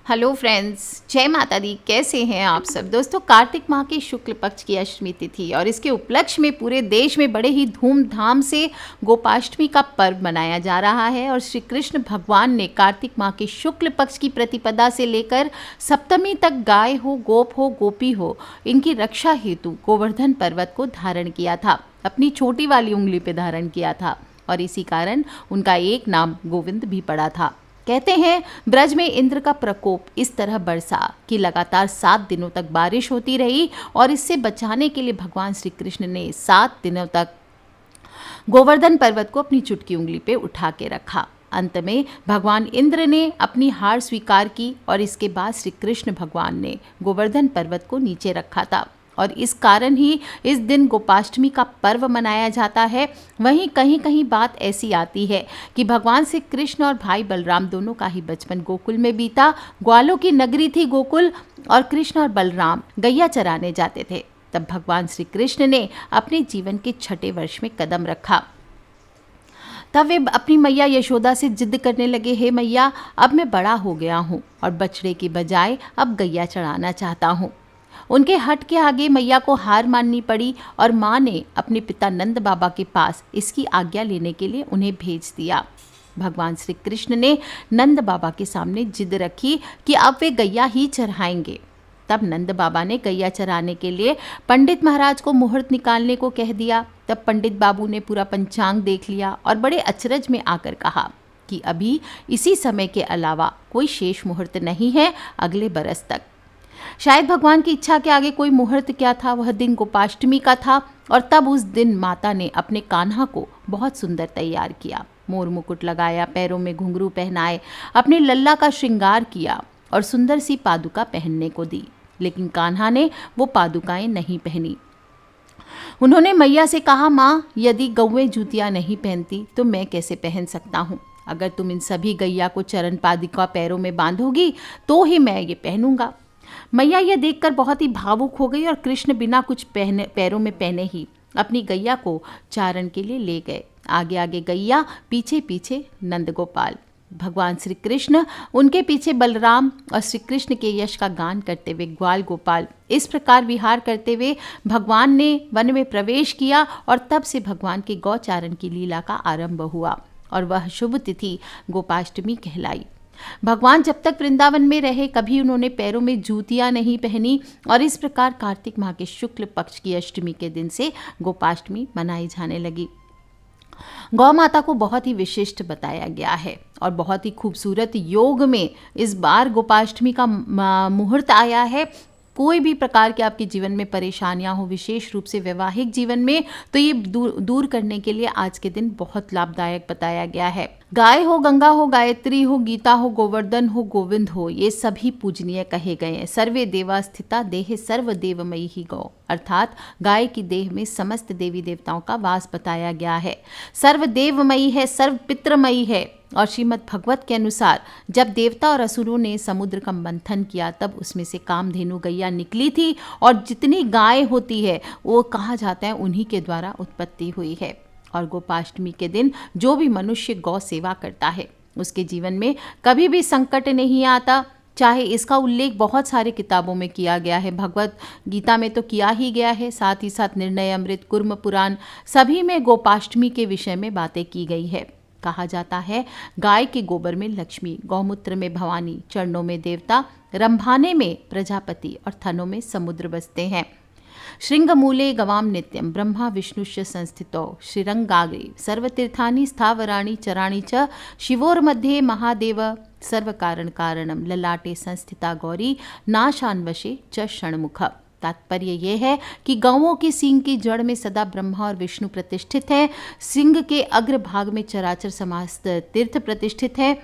Hello friends, जय माता दी। कैसे हैं आप सब दोस्तों। कार्तिक माह के शुक्ल पक्ष की अष्टमी तिथि और इसके उपलक्ष्य में पूरे देश में बड़े ही धूमधाम से गोपाष्टमी का पर्व मनाया जा रहा है। और श्री कृष्ण भगवान ने कार्तिक माह के शुक्ल पक्ष की प्रतिपदा से लेकर सप्तमी तक गाय हो, गोप हो, गोपी हो, इनकी रक्षा हेतु गोवर्धन पर्वत को धारण किया था। अपनी छोटी वाली उंगली पे धारण किया था और इसी कारण उनका एक नाम गोविंद भी पड़ा था। कहते हैं ब्रज में इंद्र का प्रकोप इस तरह बरसा कि लगातार 7 दिनों तक बारिश होती रही और इससे बचाने के लिए भगवान श्री कृष्ण ने 7 दिनों तक गोवर्धन पर्वत को अपनी चुटकी उंगली पे उठा के रखा। अंत में भगवान इंद्र ने अपनी हार स्वीकार की और इसके बाद श्री कृष्ण भगवान ने गोवर्धन पर्वत को नीचे रखा था और इस कारण ही इस दिन गोपाष्टमी का पर्व मनाया जाता है। वहीं कहीं कहीं बात ऐसी आती है कि भगवान श्री कृष्ण और भाई बलराम दोनों का ही बचपन गोकुल में बीता। ग्वालों की नगरी थी गोकुल और कृष्ण और बलराम गैया चराने जाते थे। तब भगवान श्री कृष्ण ने अपने जीवन के 6ठे वर्ष में कदम रखा। तब वे अपनी मैया यशोदा से जिद करने लगे, हे मैया, अब मैं बड़ा हो गया हूँ और बछड़े की बजाय अब गैया चढ़ाना चाहता हूँ। उनके हट के आगे मैया को हार माननी पड़ी और माँ ने अपने पिता नंद बाबा के पास इसकी आज्ञा लेने के लिए उन्हें भेज दिया। भगवान श्री कृष्ण ने नंद बाबा के सामने जिद रखी कि अब वे गैया ही चढ़ाएंगे। तब नंद बाबा ने गैया चराने के लिए पंडित महाराज को मुहूर्त निकालने को कह दिया। तब पंडित बाबू ने पूरा पंचांग देख लिया और बड़े अचरज में आकर कहा कि अभी इसी समय के अलावा कोई शेष मुहूर्त नहीं है अगले बरस तक। शायद भगवान की इच्छा के आगे कोई मुहूर्त क्या था। वह दिन गोपाष्टमी का था और तब उस दिन माता ने अपने कान्हा को बहुत सुंदर तैयार किया। मोर मुकुट लगाया, पैरों में घुंघरू पहनाए, अपने लल्ला का श्रृंगार किया और सुंदर सी पादुका पहनने को दी। लेकिन कान्हा ने वो पादुकाएं नहीं पहनी। उन्होंने मैया से कहा, माँ, यदि गौएं जूतियाँ नहीं पहनती तो मैं कैसे पहन सकता हूँ। अगर तुम इन सभी गैया को चरण पादुका पैरों में बांधोगी तो ही मैं ये पहनूंगा। मैया यह देखकर बहुत ही भावुक हो गई और कृष्ण बिना कुछ पैरों में पहने ही अपनी गैया को चारण के लिए ले गए। आगे आगे गैया, पीछे पीछे नंदगोपाल। भगवान श्री कृष्ण, उनके पीछे बलराम और श्री कृष्ण के यश का गान करते हुए ग्वाल गोपाल इस प्रकार विहार करते हुए भगवान ने वन में प्रवेश किया और तब से भगवान के गौचारण की लीला का आरंभ हुआ और वह शुभ तिथि गोपाष्टमी कहलाई। भगवान जब तक वृंदावन में रहे कभी उन्होंने पैरों में जूतियां नहीं पहनी और इस प्रकार कार्तिक माह के शुक्ल पक्ष की अष्टमी के दिन से गोपाष्टमी मनाई जाने लगी। गौ माता को बहुत ही विशिष्ट बताया गया है और बहुत ही खूबसूरत योग में इस बार गोपाष्टमी का मुहूर्त आया है। कोई भी प्रकार के आपके जीवन में परेशानियां हो, विशेष रूप से वैवाहिक जीवन में, तो ये दूर करने के लिए आज के दिन बहुत लाभदायक बताया गया है। गाय हो, गंगा हो, गायत्री हो, गीता हो, गोवर्धन हो, गोविंद हो, ये सभी पूजनीय कहे गए हैं। सर्वे देवा स्थिता देहे सर्व देवमयी ही गौ, अर्थात गाय की देह में समस्त देवी देवताओं का वास बताया गया है। सर्व देवमयी है, सर्व पितृमयी है। और श्रीमद् भगवत के अनुसार जब देवता और असुरों ने समुद्र का मंथन किया तब उसमें से कामधेनु गैया निकली थी और जितनी गाय होती है वो कहा जाता है उन्हीं के द्वारा उत्पत्ति हुई है। और गोपाष्टमी के दिन जो भी मनुष्य गौ सेवा करता है उसके जीवन में कभी भी संकट नहीं आता। चाहे इसका उल्लेख बहुत सारे किताबों में किया गया है, भगवत गीता में तो किया ही गया है, साथ ही साथ निर्णय अमृत, कुर्म पुराण, सभी में गोपाष्टमी के विषय में बातें की गई है। कहा जाता है गाय के गोबर में लक्ष्मी, गौमूत्र में भवानी, चरणों में देवता, रंभाने में प्रजापति और थनों में समुद्र बसते हैं। श्रृंगमूले गवाम नित्यम ब्रह्मा विष्णुश्च संस्थितो श्रीरंगाग्रे सर्वतीर्थानि स्थावराणि चराणि च शिवोर्मध्ये महादेव सर्वकारण कारणम ललाटे संस्थिता गौरी नाशान्वशे च षण्मुख। तात्पर्य यह है कि गौओं की सींग की जड़ में सदा ब्रह्मा और विष्णु प्रतिष्ठित हैं। सिंह के अग्र भाग में चराचर समस्त तीर्थ प्रतिष्ठित है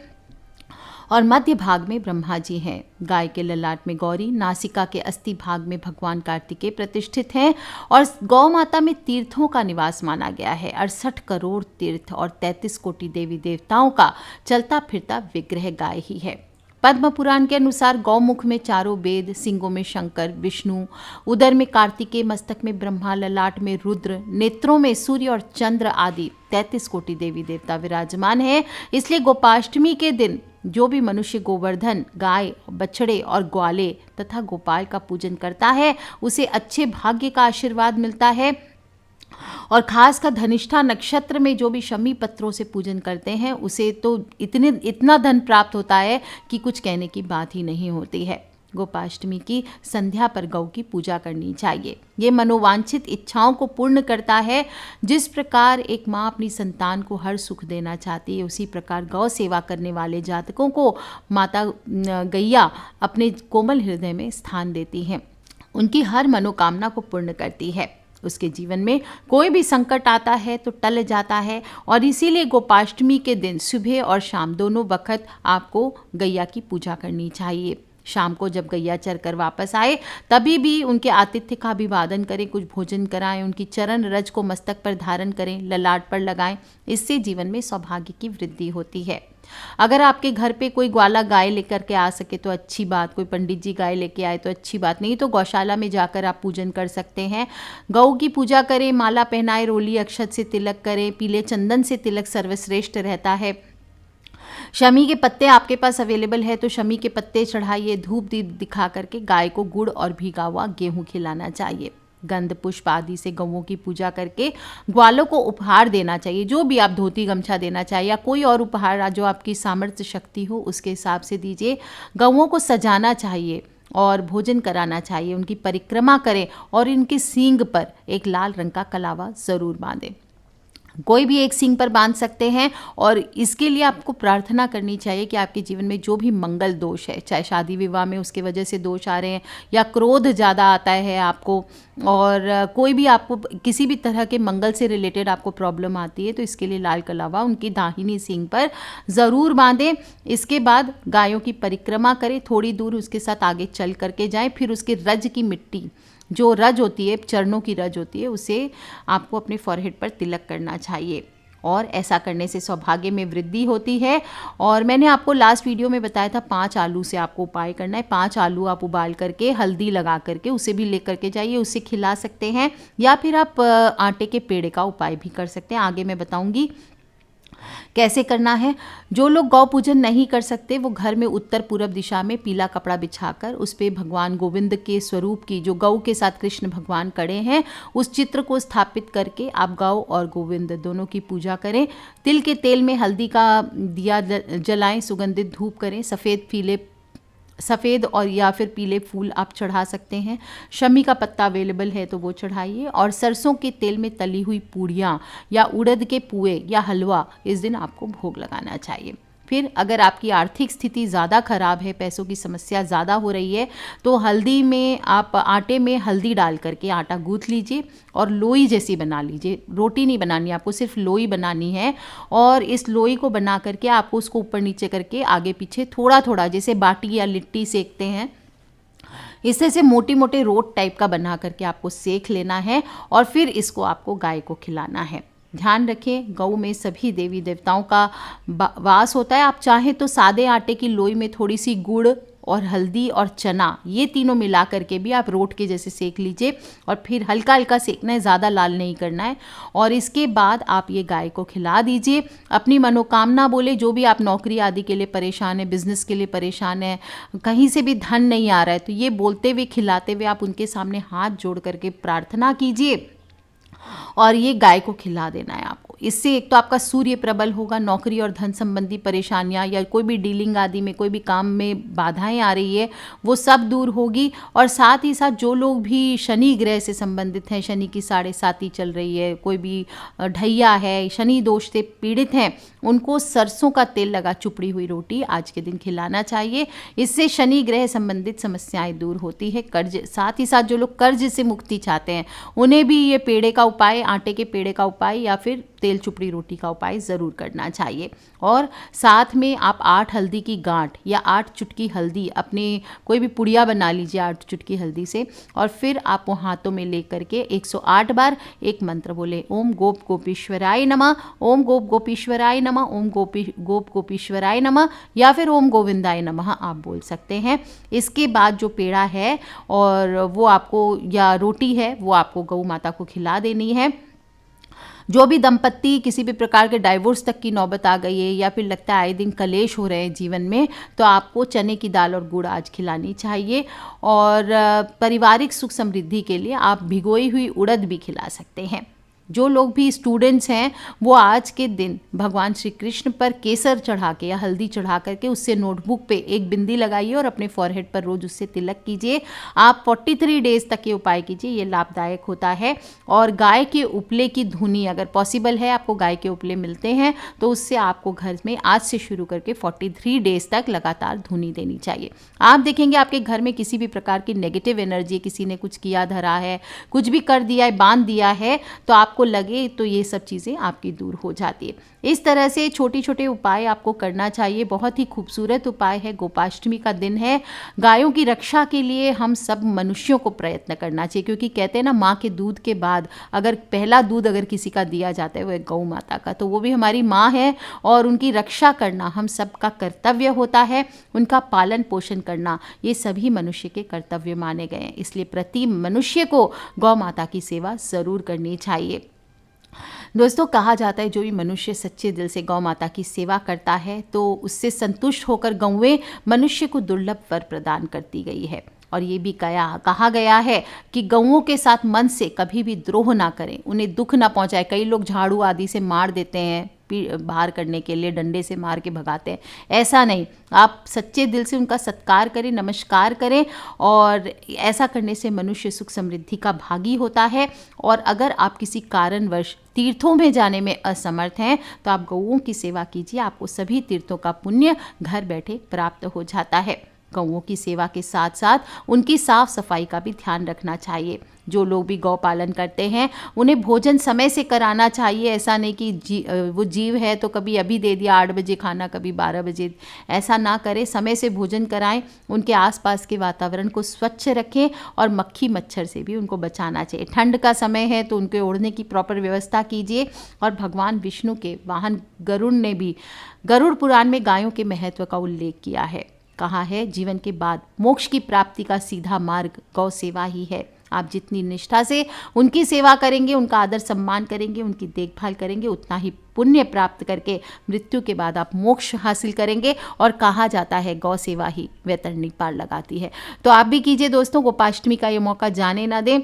और मध्य भाग में ब्रह्मा जी हैं। गाय के ललाट में गौरी, नासिका के अस्थि भाग में भगवान कार्तिकेय प्रतिष्ठित हैं और गौ माता में तीर्थों का निवास माना गया है। 68 करोड़ तीर्थ और 33 कोटि देवी देवताओं का चलता फिरता विग्रह गाय ही है। पद्म पुराण के अनुसार गौमुख में चारों वेद, सिंगों में शंकर विष्णु, उदर में कार्तिकेय, मस्तक में ब्रह्मा, ललाट में रुद्र, नेत्रों में सूर्य और चंद्र आदि 33 कोटि देवी देवता विराजमान है। इसलिए गोपाष्टमी के दिन जो भी मनुष्य गोवर्धन, गाय, बछड़े और ग्वाले तथा गोपाल का पूजन करता है उसे अच्छे भाग्य का आशीर्वाद मिलता है। और खासकर धनिष्ठा नक्षत्र में जो भी शमी पत्रों से पूजन करते हैं उसे तो इतना धन प्राप्त होता है कि कुछ कहने की बात ही नहीं होती है। गोपाष्टमी की संध्या पर गौ की पूजा करनी चाहिए। ये मनोवांछित इच्छाओं को पूर्ण करता है। जिस प्रकार एक माँ अपनी संतान को हर सुख देना चाहती है, उसी प्रकार गौ सेवा करने वाले जातकों को माता गैया अपने कोमल हृदय में स्थान देती हैं। उनकी हर मनोकामना को पूर्ण करती है। उसके जीवन में कोई भी संकट आता है तो टल जाता है। और इसीलिए गोपाष्टमी के दिन सुबह और शाम दोनों वक्त आपको गैया की पूजा करनी चाहिए। शाम को जब गैया चर कर वापस आए तभी भी उनके आतिथ्य का अभिवादन करें, कुछ भोजन कराएं, उनकी चरण रज को मस्तक पर धारण करें, ललाट पर लगाएं। इससे जीवन में सौभाग्य की वृद्धि होती है। अगर आपके घर पे कोई ग्वाला गाय लेकर के आ सके तो अच्छी बात, कोई पंडित जी गाय लेके आए तो अच्छी बात, नहीं तो गौशाला में जाकर आप पूजन कर सकते हैं। गौ की पूजा करें, माला पहनाएं, रोली अक्षत से तिलक करें, पीले चंदन से तिलक सर्वश्रेष्ठ रहता है। शमी के पत्ते आपके पास अवेलेबल है तो शमी के पत्ते चढ़ाइए। धूप दीप दिखा करके गाय को गुड़ और भीगा हुआ गेहूं खिलाना चाहिए। गंध पुष्प आदि से गौओं की पूजा करके ग्वालों को उपहार देना चाहिए। जो भी आप धोती गमछा देना चाहिए या कोई और उपहार जो आपकी सामर्थ्य शक्ति हो उसके हिसाब से दीजिए। गौओं को सजाना चाहिए और भोजन कराना चाहिए। उनकी परिक्रमा करें और इनके सींग पर एक लाल रंग का कलावा ज़रूर बांधें। कोई भी एक सींग पर बांध सकते हैं। और इसके लिए आपको प्रार्थना करनी चाहिए कि आपके जीवन में जो भी मंगल दोष है, चाहे शादी विवाह में उसके वजह से दोष आ रहे हैं या क्रोध ज़्यादा आता है आपको, और कोई भी आपको किसी भी तरह के मंगल से रिलेटेड आपको प्रॉब्लम आती है, तो इसके लिए लाल कलावा उनकी दाहिनी सींग पर ज़रूर बांधें। इसके बाद गायों की परिक्रमा करें, थोड़ी दूर उसके साथ आगे चल करके जाएं। फिर उसके रज की मिट्टी, जो रज होती है, चरणों की रज होती है, उसे आपको अपने फॉरहेड पर तिलक करना चाहिए। और ऐसा करने से सौभाग्य में वृद्धि होती है। और मैंने आपको लास्ट वीडियो में बताया था 5 आलू से आपको उपाय करना है। 5 आलू आप उबाल करके हल्दी लगा करके उसे भी लेकर के जाइए, उससे खिला सकते हैं। या फिर आप आटे के पेड़े का उपाय भी कर सकते हैं। आगे मैं बताऊंगी कैसे करना है। जो लोग गौ पूजन नहीं कर सकते वो घर में उत्तर पूर्व दिशा में पीला कपड़ा बिछाकर उस पे भगवान गोविंद के स्वरूप की, जो गौ के साथ कृष्ण भगवान खड़े हैं, उस चित्र को स्थापित करके आप गौ और गोविंद दोनों की पूजा करें। तिल के तेल में हल्दी का दिया जलाएं, सुगंधित धूप करें, सफ़ेद और या फिर पीले फूल आप चढ़ा सकते हैं। शमी का पत्ता अवेलेबल है तो वो चढ़ाइए। और सरसों के तेल में तली हुई पूड़ियाँ या उड़द के पुए या हलवा इस दिन आपको भोग लगाना चाहिए। फिर अगर आपकी आर्थिक स्थिति ज़्यादा ख़राब है, पैसों की समस्या ज़्यादा हो रही है, तो हल्दी में आप आटे में हल्दी डाल करके आटा गूँथ लीजिए और लोई जैसी बना लीजिए। रोटी नहीं बनानी, आपको सिर्फ लोई बनानी है। और इस लोई को बना करके आपको उसको ऊपर नीचे करके आगे पीछे थोड़ा थोड़ा, जैसे बाटी या लिट्टी सेकते हैं, इससे से मोटी मोटे रोट टाइप का बना करके आपको सेक लेना है। और फिर इसको आपको गाय को खिलाना है। ध्यान रखें, गौ में सभी देवी देवताओं का वास होता है। आप चाहें तो सादे आटे की लोई में थोड़ी सी गुड़ और हल्दी और चना, ये तीनों मिला करके भी आप रोट के जैसे सेक लीजिए। और फिर हल्का हल्का सेकना है, ज़्यादा लाल नहीं करना है। और इसके बाद आप ये गाय को खिला दीजिए। अपनी मनोकामना बोले, जो भी आप नौकरी आदि के लिए परेशान है, बिजनेस के लिए परेशान है, कहीं से भी धन नहीं आ रहा है, तो ये बोलते हुए खिलाते हुए आप उनके सामने हाथ जोड़ करके प्रार्थना कीजिए और ये गाय को खिला देना है आपको। इससे एक तो आपका सूर्य प्रबल होगा, नौकरी और धन संबंधी परेशानियां या कोई भी डीलिंग आदि में, कोई भी काम में बाधाएं आ रही है, वो सब दूर होगी। और साथ ही साथ जो लोग भी शनि ग्रह से संबंधित हैं, शनि की 7.5 चल रही है, कोई भी ढैया है, शनि दोष से पीड़ित हैं, उनको सरसों का तेल लगा चुपड़ी हुई रोटी आज के दिन खिलाना चाहिए। इससे शनि ग्रह संबंधित समस्याएं दूर होती है। कर्ज, साथ ही साथ जो लोग कर्ज से मुक्ति चाहते हैं उन्हें भी ये पेड़े का उपाय, आटे के पेड़े का उपाय या फिर तेल चुपड़ी रोटी का उपाय ज़रूर करना चाहिए। और साथ में आप 8 हल्दी की गांठ या 8 चुटकी हल्दी, अपने कोई भी पुड़िया बना लीजिए 8 चुटकी हल्दी से, और फिर आप वो हाथों में ले करके 108 बार एक मंत्र बोले, ओम गोप गोपीश्वराय नमः, ओम गोप गोपीश्वराय नमः, ओम गोप गोपीश्वराय नमः, या फिर ओम गोविंदाय नमः आप बोल सकते हैं। इसके बाद जो पेड़ा है और वो आपको, या रोटी है, वो आपको गौ माता को खिला देनी है। जो भी दंपत्ति किसी भी प्रकार के डाइवोर्स तक की नौबत आ गई है या फिर लगता है आए दिन कलेश हो रहे हैं जीवन में, तो आपको चने की दाल और गुड़ आज खिलानी चाहिए। और पारिवारिक सुख समृद्धि के लिए आप भिगोई हुई उड़द भी खिला सकते हैं। जो लोग भी स्टूडेंट्स हैं वो आज के दिन भगवान श्री कृष्ण पर केसर चढ़ा के या हल्दी चढ़ा करके उससे नोटबुक पे एक बिंदी लगाइए और अपने फॉरहेड पर रोज उससे तिलक कीजिए। आप 43 डेज तक ये उपाय कीजिए, ये लाभदायक होता है। और गाय के उपले की धुनी, अगर पॉसिबल है आपको गाय के उपले मिलते हैं तो उससे आपको घर में आज से शुरू करके 43 डेज तक लगातार धुनी देनी चाहिए। आप देखेंगे आपके घर में किसी भी प्रकार की नेगेटिव एनर्जी, किसी ने कुछ किया धरा है, कुछ भी कर दिया है, बांध दिया है, तो आपको लगे तो ये सब चीज़ें आपकी दूर हो जाती है। इस तरह से छोटे छोटे उपाय आपको करना चाहिए। बहुत ही खूबसूरत उपाय है, गोपाष्टमी का दिन है। गायों की रक्षा के लिए हम सब मनुष्यों को प्रयत्न करना चाहिए, क्योंकि कहते हैं ना, माँ के दूध के बाद अगर पहला दूध अगर किसी का दिया जाता है वो है गौ माता का, तो वो भी हमारी माँ है और उनकी रक्षा करना हम सबका कर्तव्य होता है। उनका पालन पोषण करना ये सभी मनुष्य के कर्तव्य माने गए हैं, इसलिए प्रति मनुष्य को गौ माता की सेवा ज़रूर करनी चाहिए। दोस्तों, कहा जाता है जो भी मनुष्य सच्चे दिल से गौ माता की सेवा करता है तो उससे संतुष्ट होकर गौएं मनुष्य को दुर्लभ वर प्रदान करती गई है। और ये भी कहा गया है कि गौओं के साथ मन से कभी भी द्रोह ना करें, उन्हें दुख ना पहुंचाए। कई लोग झाड़ू आदि से मार देते हैं, बाहर करने के लिए डंडे से मार के भगाते हैं, ऐसा नहीं। आप सच्चे दिल से उनका सत्कार करें, नमस्कार करें, और ऐसा करने से मनुष्य सुख समृद्धि का भागी होता है। और अगर आप किसी कारणवश तीर्थों में जाने में असमर्थ हैं तो आप गौओं की सेवा कीजिए, आपको सभी तीर्थों का पुण्य घर बैठे प्राप्त हो जाता है। गौओं की सेवा के साथ साथ उनकी साफ सफाई का भी ध्यान रखना चाहिए। जो लोग भी गौ पालन करते हैं उन्हें भोजन समय से कराना चाहिए। ऐसा नहीं कि वो जीव है तो कभी अभी दे दिया 8 बजे खाना, कभी 12 बजे, ऐसा ना करें। समय से भोजन कराएं, उनके आसपास के वातावरण को स्वच्छ रखें और मक्खी मच्छर से भी उनको बचाना चाहिए। ठंड का समय है तो उनके ओढ़ने की प्रॉपर व्यवस्था कीजिए। और भगवान विष्णु के वाहन गरुड़ ने भी गरुड़ पुराण में गायों के महत्व का उल्लेख किया है। कहा है जीवन के बाद मोक्ष की प्राप्ति का सीधा मार्ग गौ सेवा ही है। आप जितनी निष्ठा से उनकी सेवा करेंगे, उनका आदर सम्मान करेंगे, उनकी देखभाल करेंगे, उतना ही पुण्य प्राप्त करके मृत्यु के बाद आप मोक्ष हासिल करेंगे। और कहा जाता है गौ सेवा ही वैतरणी पार लगाती है। तो आप भी कीजिए दोस्तों, गोपाष्टमी का ये मौका जाने ना दें।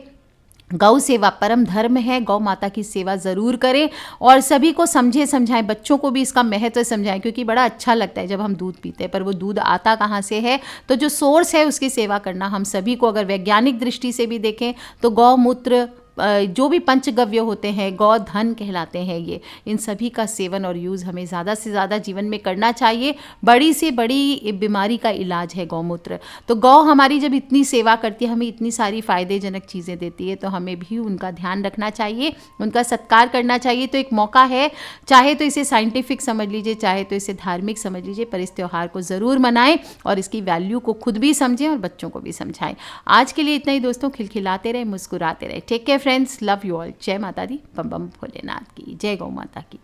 गौ सेवा परम धर्म है, गौ माता की सेवा ज़रूर करें और सभी को समझाएं, बच्चों को भी इसका महत्व समझाएं, क्योंकि बड़ा अच्छा लगता है जब हम दूध पीते हैं, पर वो दूध आता कहाँ से है, तो जो सोर्स है उसकी सेवा करना हम सभी को, अगर वैज्ञानिक दृष्टि से भी देखें तो गौमूत्र, जो भी पंचगव्य होते हैं, गौधन कहलाते हैं, ये इन सभी का सेवन और यूज़ हमें ज़्यादा से ज़्यादा जीवन में करना चाहिए। बड़ी से बड़ी बीमारी का इलाज है गौमूत्र। तो गौ हमारी जब इतनी सेवा करती है, हमें इतनी सारी फ़ायदेजनक चीज़ें देती है, तो हमें भी उनका ध्यान रखना चाहिए, उनका सत्कार करना चाहिए। तो एक मौका है, चाहे तो इसे साइंटिफिक समझ लीजिए, चाहे तो इसे धार्मिक समझ लीजिए, पर इस त्यौहार को ज़रूर मनाएं और इसकी वैल्यू को खुद भी समझें और बच्चों को भी समझाएं। आज के लिए इतना ही दोस्तों, खिलखिलाते रहे, मुस्कुराते रहे। Take care friends, love you all. जय माता दी, बम बम भोलेनाथ की जय, गौ माता की।